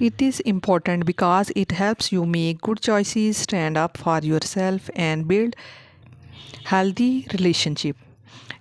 It is important because it helps you make good choices, stand up for yourself and build healthy relationship.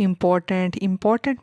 important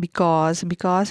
because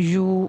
you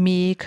make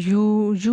you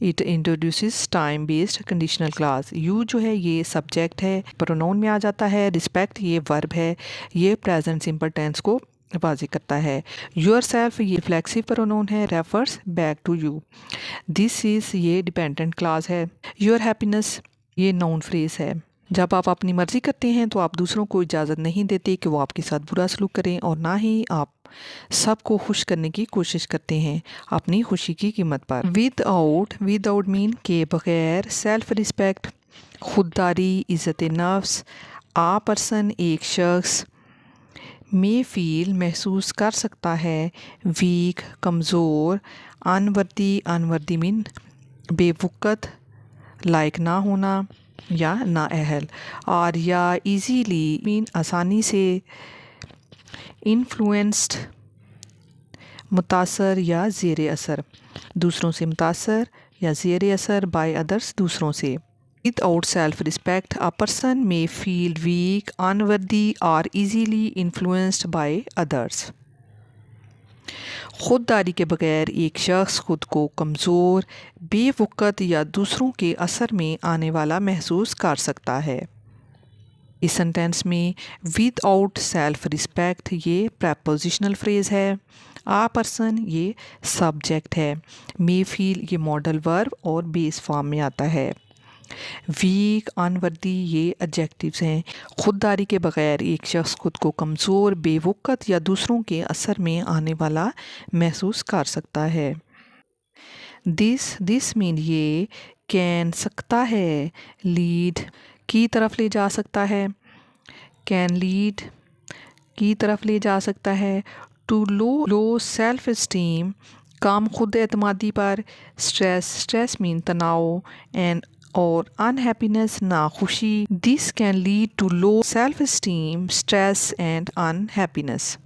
it introduces time based conditional class. You جو ہے یہ subject ہے, pronoun میں آ جاتا ہے. Respect یہ verb ہے, یہ پریزنٹ سمپل ٹینس کو واضح کرتا ہے. یور سیلف یہ ریفلیکسو پرونون ہے, ریفرس بیک ٹو یو. دس از یہ ڈپینڈنٹ کلاس ہے. یور ہیپینس یہ ناؤن فریز ہے. جب آپ اپنی مرضی کرتے ہیں تو آپ دوسروں کو اجازت نہیں دیتے کہ وہ آپ کے ساتھ برا سلوک کریں, اور نہ ہی آپ سب کو خوش کرنے کی کوشش کرتے ہیں اپنی خوشی کی قیمت پر. ود آؤٹ مین کے بغیر, سیلف رسپیکٹ خودداری, عزت نفس. آ پرسن ایک شخص, میں فیل محسوس کر سکتا ہے, ویک کمزور. انوردی مین بے وقت, لائق نہ ہونا یا نااہل. اور یا ایزیلی مین آسانی سے. انفلوئنسڈ متاثر یا زیر اثر, دوسروں سے متاثر یا زیر اثر. بائی ادرس دوسروں سے. With out self respect a person may feel weak, unworthy or easily influenced by others. خودداری کے بغیر ایک شخص خود کو کمزور, بے وقت یا دوسروں کے اثر میں آنے والا محسوس کر سکتا ہے. اس سینٹینس میں ود آؤٹ سیلف رسپیکٹ یہ پریپوزیشنل فریز ہے. آ پرسن یہ سبجیکٹ ہے. مے فیل یہ ماڈل ورب اور بیس فارم میں آتا ہے. ویک انوردی یہ ایڈجیکٹیوز ہیں. خودداری کے بغیر ایک شخص خود کو کمزور, بے وقت یا دوسروں کے اثر میں آنے والا محسوس کر سکتا ہے. دس مین یہ کین سکتا ہے, لیڈ کی طرف لے جا سکتا ہے. کین لیڈ کی طرف لے جا سکتا ہے. ٹو لو سیلف اسٹیم کم خود اعتمادی پر. اسٹریس مین تناؤ. اینڈ اور انہیپینس ناخوشی. This can lead to low self esteem, stress and unhappiness.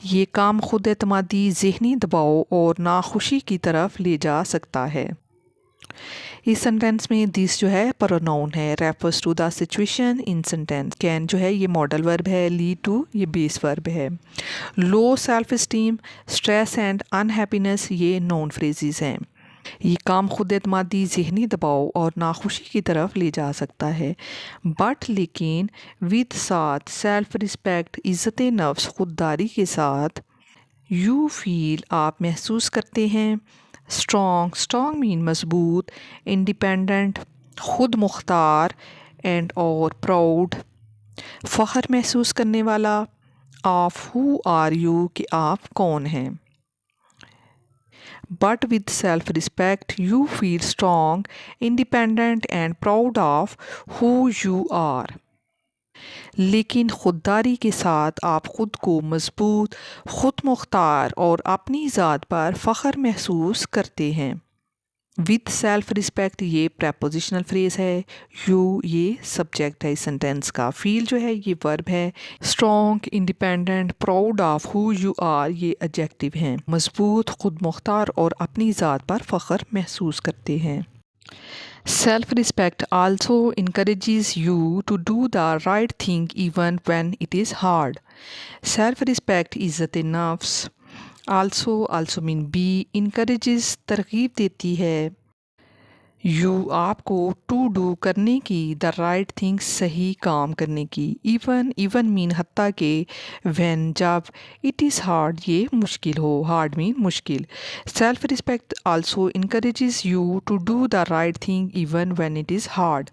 یہ کام خود اعتمادی, ذہنی دباؤ اور ناخوشی کی طرف لے جا سکتا ہے. اس سینٹینس میں دس جو ہے پروناؤن ہے, refers to the situation in sentence. Can جو ہے یہ ماڈل ورب ہے, لیڈ ٹو یہ بیس ورب ہے. Love self esteem, stress and unhappiness یہ نون فریزز ہیں. یہ کام خود اعتمادی, ذہنی دباؤ اور ناخوشی کی طرف لے جا سکتا ہے. بٹ لیکن ود ساتھ سیلف رسپیکٹ عزت نفس خودداری کے ساتھ. یو فیل آپ محسوس کرتے ہیں. اسٹرانگ مین مضبوط. انڈیپینڈنٹ خود مختار. اینڈ اور پراؤڈ فخر محسوس کرنے والا. آف ہو آر یو کہ آپ کون ہیں. But with self-respect, you feel strong, independent and proud of who you are. لیکن خودداری کے ساتھ آپ خود کو مضبوط, خود مختار اور اپنی ذات پر فخر محسوس کرتے ہیں. with self-respect یہ پریپوزیشنل فریز ہے. یو یہ سبجیکٹ ہے اس سینٹینس کا. فیل جو ہے یہ ورب ہے. Strong, independent, proud of who you are یہ ایڈجیکٹیو ہیں. مضبوط, خود مختار اور اپنی ذات پر فخر محسوس کرتے ہیں. Self respect also encourages you to do the right thing even when it is hard. Self respect عزت نفس. آلسو مین بی, انکریجز ترغیب دیتی ہے. یو آپ کو ٹو ڈو کرنے کی, دا رائٹ تھنگ صحیح کام کرنے کی. ایون مین حتیٰ کہ. وین جب. اٹ از ہارڈ یہ مشکل ہو, ہارڈ مین مشکل. Self respect also encourages you to do the right thing even when it is hard.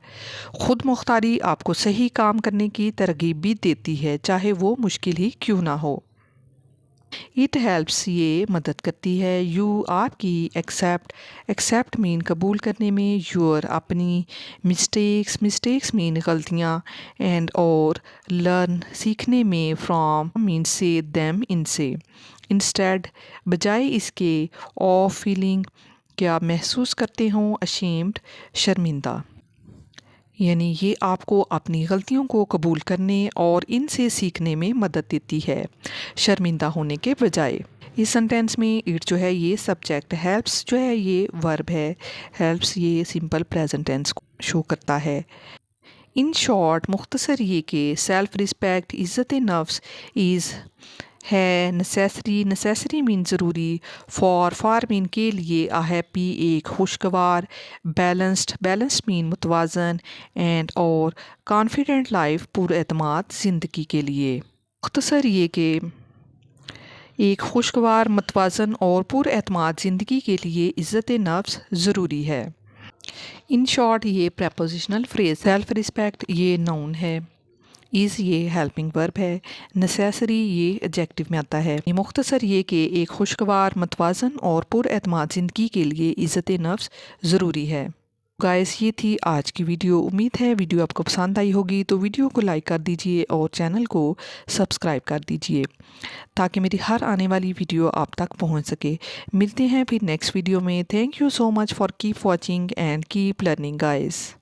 خود مختاری آپ کو صحیح کام کرنے کی ترغیب بھی دیتی ہے چاہے وہ مشکل ہی کیوں نہ ہو. اٹ ہیلپس یہ مدد کرتی ہے. یو آپ کی ایکسیپٹ مین قبول کرنے میں. یور اپنی. مسٹیکس مین غلطیاں. اینڈ اور لرن سیکھنے میں. فرام مین سے, دیم ان سے. انسٹیڈ بجائے اس کے. آف فیلنگ کہ آپ محسوس کرتے ہوں. اشیمڈ شرمندہ. یعنی یہ آپ کو اپنی غلطیوں کو قبول کرنے اور ان سے سیکھنے میں مدد دیتی ہے شرمندہ ہونے کے بجائے. اس سینٹینس میں اٹ جو ہے یہ سبجیکٹ. ہیلپس جو ہے یہ ورب ہے. ہیلپس یہ سمپل پریزنٹ ٹینس کو شو کرتا ہے. ان شارٹ مختصر یہ کہ سیلف رسپیکٹ عزت نفس از ہے نیسیسری، نیسیسری مین ضروری، فار مین کے لیے، ہیپی ایک خوشگوار، بیلنسڈ، بیلنس مین متوازن، اینڈ اور کانفیڈنٹ لائف پر اعتماد زندگی کے لیے۔ مختصر یہ کہ ایک خوشگوار، متوازن اور پر اعتماد زندگی کے لیے عزت نفس ضروری ہے۔ ان شارٹ یہ پریپوزیشنل فریز، سیلف رسپیکٹ یہ نون ہے، از یہ ہیلپنگ ورب ہے، نیسیسری یہ ایڈجیکٹو میں آتا ہے۔ مختصر یہ کہ ایک خوشگوار، متوازن اور پر اعتماد زندگی کے لیے عزت نفس ضروری ہے۔ گائز یہ تھی آج کی ویڈیو، امید ہے ویڈیو آپ کو پسند آئی ہوگی، تو ویڈیو کو لائک کر دیجئے اور چینل کو سبسکرائب کر دیجئے تاکہ میری ہر آنے والی ویڈیو آپ تک پہنچ سکے۔ ملتے ہیں پھر نیکسٹ ویڈیو میں۔ Thank you so much for keep watching and keep learning guys.